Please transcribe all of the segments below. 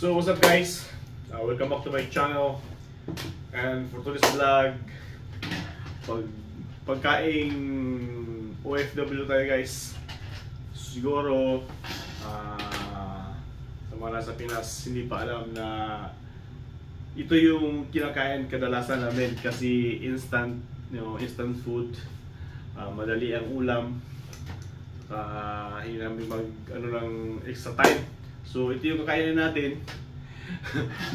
So what's up guys? Welcome back to my channel. And for today's vlog, pagkaing OFW tayo guys. Siguro sa mga nasa Pinas hindi pa alam na ito yung kinakain kadalasan namin kasi instant, instant food. Madali ang ulam. Hindi namin lang extra time. So ito yung kakainin natin.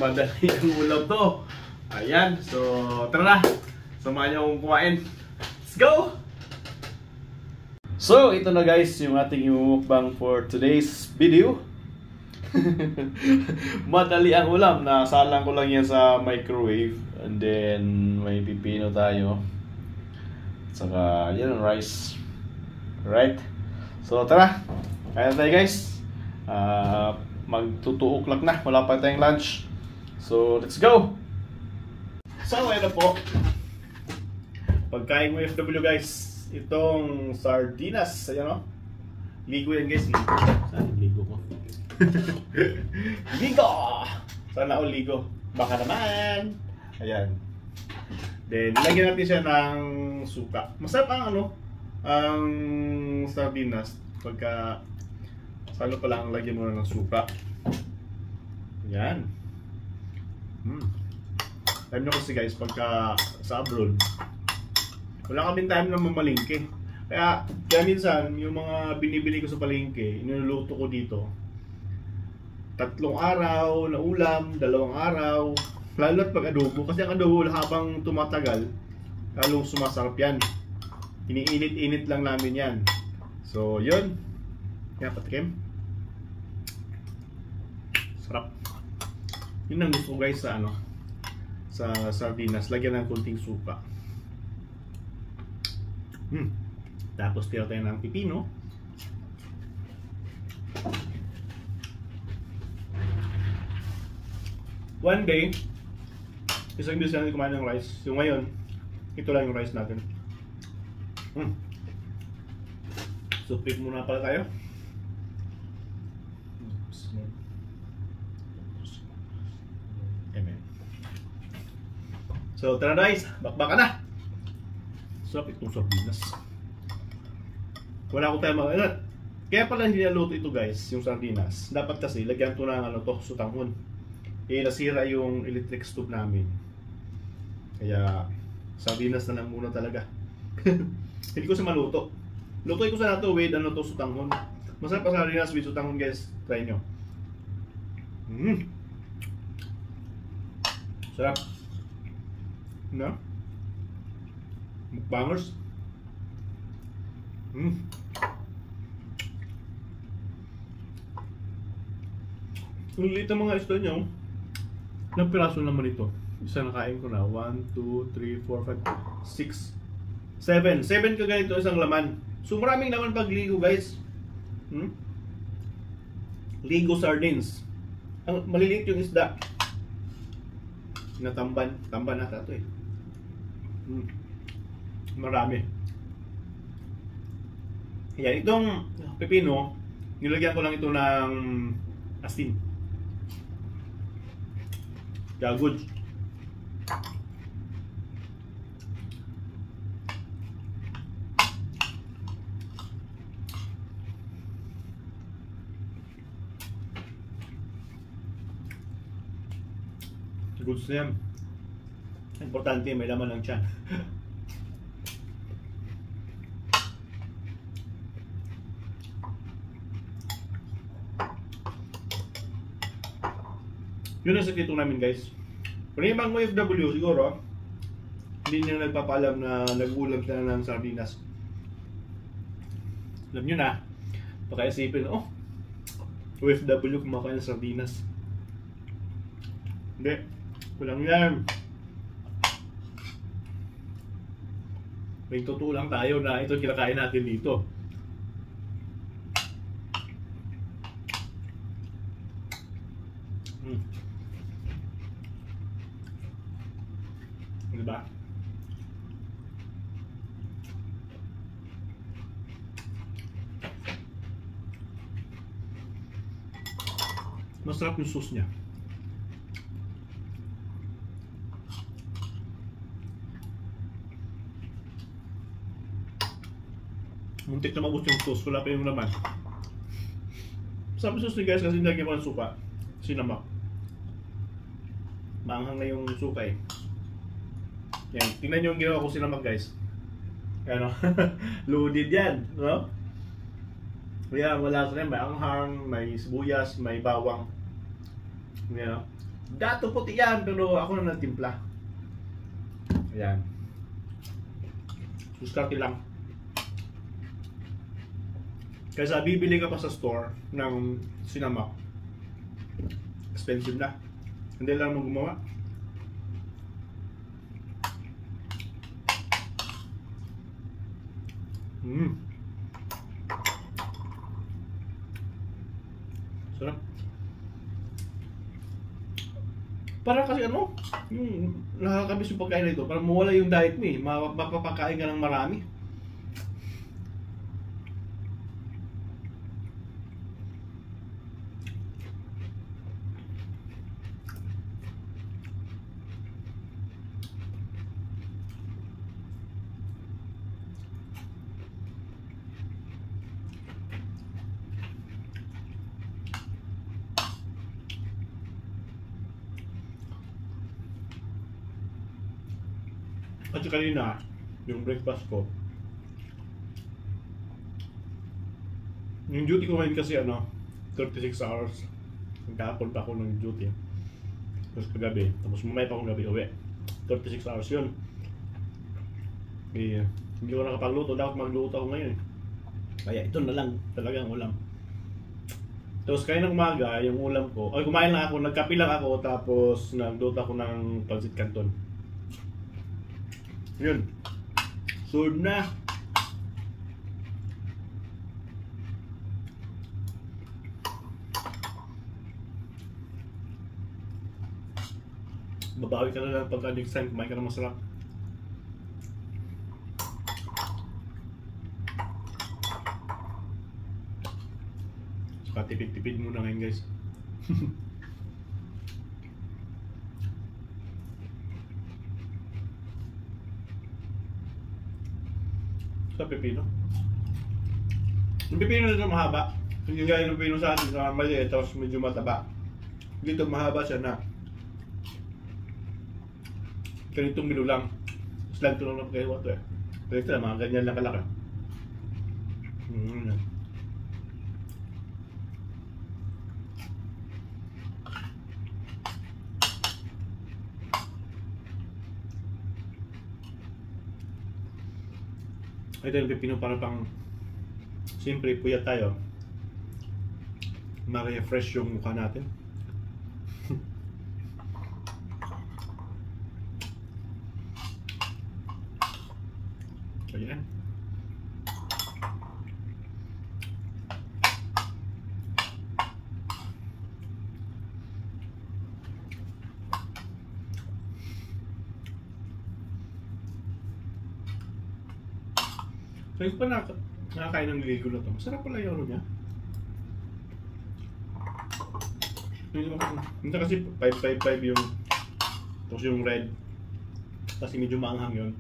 Madali ang ulam to. Ayan, so tara na, samahan niyo akong kumain. Let's go! So ito na guys yung ating mukbang for today's video. Madali ang ulam, nasalang ko lang yan sa microwave. And then may pipino tayo. Saka yan ang rice. Right? So tara, kaya tayo guys. Magto 2 o'clock na, wala pa tayong lunch. So let's go! So ayun na po, pagkain mo FW guys. Itong sardinas, ayan o. Ligo yan guys, ligo. Saan yung ligo ko? Ligo! Sana all ligo. Baka naman. Ayan. Then lagyan natin siya ng suka. Masarap ang ang sardinas pagka salo pa lang lagyan mo na ng suka. Ayan. Time nyo kasi guys, pagka sa abroad wala kaming time na mamalingke. Kaya minsan yung mga binibili ko sa palengke, iniluluto ko dito 3 araw na ulam, 2 araw. Lalo at pag adobo, kasi ang adobo habang tumatagal lalong sumasarap yan. Iniinit-init lang namin yan. So yun, kaya patikim. Sarap. Yun ang gusto guys sa sa sardinas, lagyan ng kunting suka. Tapos tira tayo ng pipino. One day, isang beses natin kumain ng rice. So ngayon, ito lang yung rice natin. So pick muna pala tayo. Amen. So tara guys, bakbaka na. Sarap itong sardinas. Wala ko tayo mag-alat. Kaya pala hindi naluto ito guys, yung sardinas. Dapat kasi lagyan ito ng sutanghon. Nasira yung electric stove namin. Kaya sardinas na lang muna talaga. Hindi ko sa maluto. Lutoy ko sa nato with sutanghon. Masarap pa sardinas with sutanghon guys. Try nyo. Sarap. No? Mukbangers. Yung liit ang mga isda nyo. Ilang piraso naman ito? Isa na kain ko na. 1, 2, 3, 4, 5, 6, 7 kaganito isang laman. So maraming laman pag ligo guys. Ligo sardines. Ang maliliit yung isda. Natamban. Tamban nata ito eh. Marami. Yan, itong pepino, nilagyan ko lang ito ng asin. Kaya good. Goods na yan. Importante, may laman ng tiyan. Yun ang sakito namin guys. Kung yung ibang OFW siguro hindi nila nagpapalam na nag-ulam sila ng sardinas. Alam nyo na, baka isipin, OFW kumakain ng sardinas. Hindi, walang yan. May totoo lang tayo na ito kinakain natin dito. Diba? Masarap yung sauce niya. Muntik na mabos yung sauce, wala pa yung laman. Sabi sauce ni guys kasi nilagyan ko ng suka. Sinamak. Maanghang na yung suka eh. Yan, tingnan nyo yung ginawa ko sinamak guys. Ano? Loaded yan, no? Kaya wala sa rin, may anghang, may sibuyas, may bawang. Yan, no? Dato puti yan, pero ako na nagtimpla. Ayan. Suskarte lang. Kaysa bibili ka pa sa store ng sinamak, expensive na. Hindi lang mo gumawa. Sarap. Para kasi ano, yung nakakabis yung pagkain nito, para mawala yung diet mo eh, mapapakain ka ng marami. At kanina, yung breakfast ko, yung duty ko ngayon kasi 36 hours. Nagkahapon pa ako ng duty. Tapos kagabi, tapos mamaya pa akong gabi uwi. 36 hours yun. Eh, hindi ko nakapagluto, dapat magluto ako ngayon. Kaya ito na lang talagang ulam. Tapos kaya ng umaga, yung ulam ko, kumain lang ako, nagkape lang ako, tapos nagluto ako ng pancit canton. Yun. Sold na. Babawi ka na lang pagka next time kumain ka na masarap. Saka tipid-tipid muna ngayon guys. Sa pepino. Yung pepino nito mahaba. Yung gaya ng pepino sa atin, sa maliit, tapos medyo mataba. Dito mahaba siya na ganitong minulang. Slant lang lang kayo ito eh. Ganito lang, mga ganyan lang kalaki. Ito yung pepino para pang siyempre puyat tayo, ma-refresh yung mukha natin. Ayan. Sabi ko pa nakakain ng ligo na ito. Masarap pala yung ano niya. Minsan kasi 555 yung, tapos yung red, kasi medyo maanghang yun.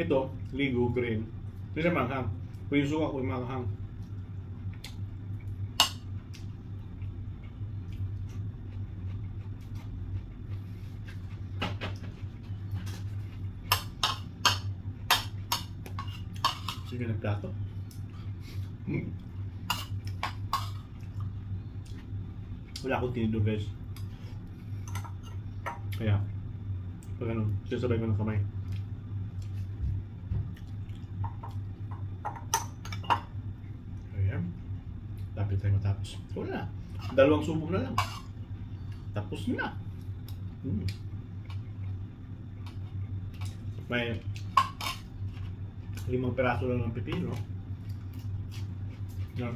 Ito, ligo, green. Hindi siya maanghang. Kung yung suka ko yung maanghang. Sige, nagplato. Wala akong tinidor guys. Kaya, pag ganun, sasabay ko ng kamay. Ayan. Lapit tayo matapos. Wala na. Dalawang subok na lang. Tapos na. May 5 peraso lang ng pipino. Yan.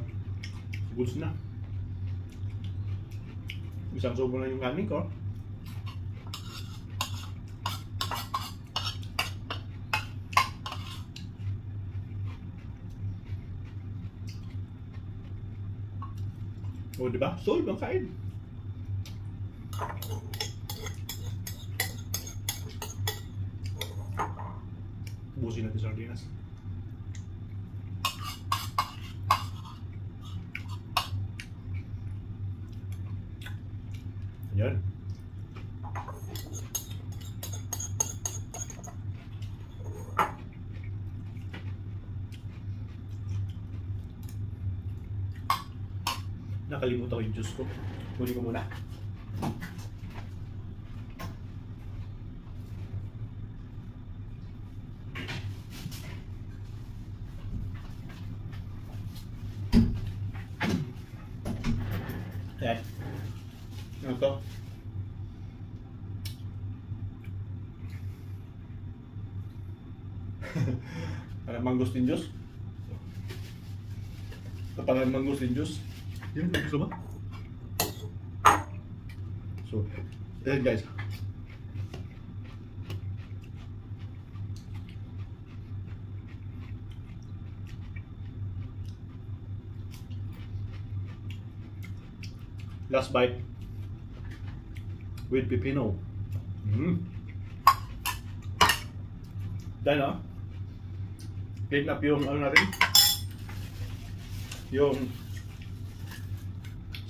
Goods na. Isang subo na yung kanin ko. O diba? Solve ang kain. Busin natin sardinas. Yan. Nakalimutan ko yung juice ko. Kunin ko muna. Ayan. Ano to? Parang mangosteen juice. Ito parang mangosteen juice. Yan, gusto ba? So, ayan guys. Last bite with pepino. Dahil na, clean up yung ano natin, yung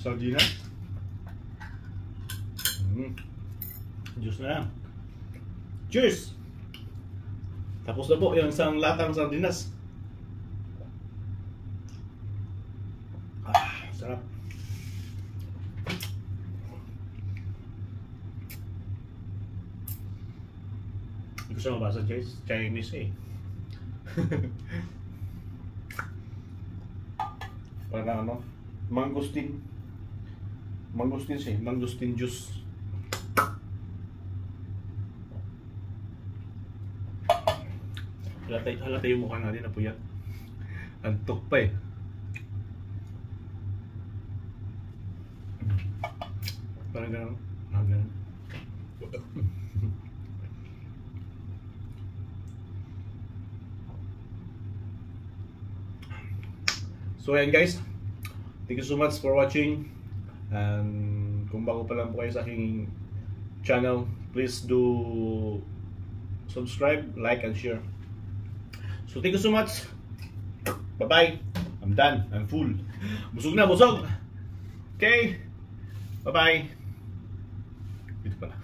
sardinas. Juice na yan. Cheers! Tapos na po yung isang latang sardinas. Sarap. Gusto mo ba sa Chinese eh? Para ano? Mangosteen. Mangosteen siya, mangosteen juice. Halata yung mukha natin na puyat. Antok pa eh. Parang gano'n. Gano'n. So ayan guys, thank you so much for watching, and kung bago pa lang po kayo sa aking channel, please do subscribe, like, and share. So thank you so much. Bye bye. I'm done. I'm full. Busog na, busog. Okay. Bye bye. Ito pala.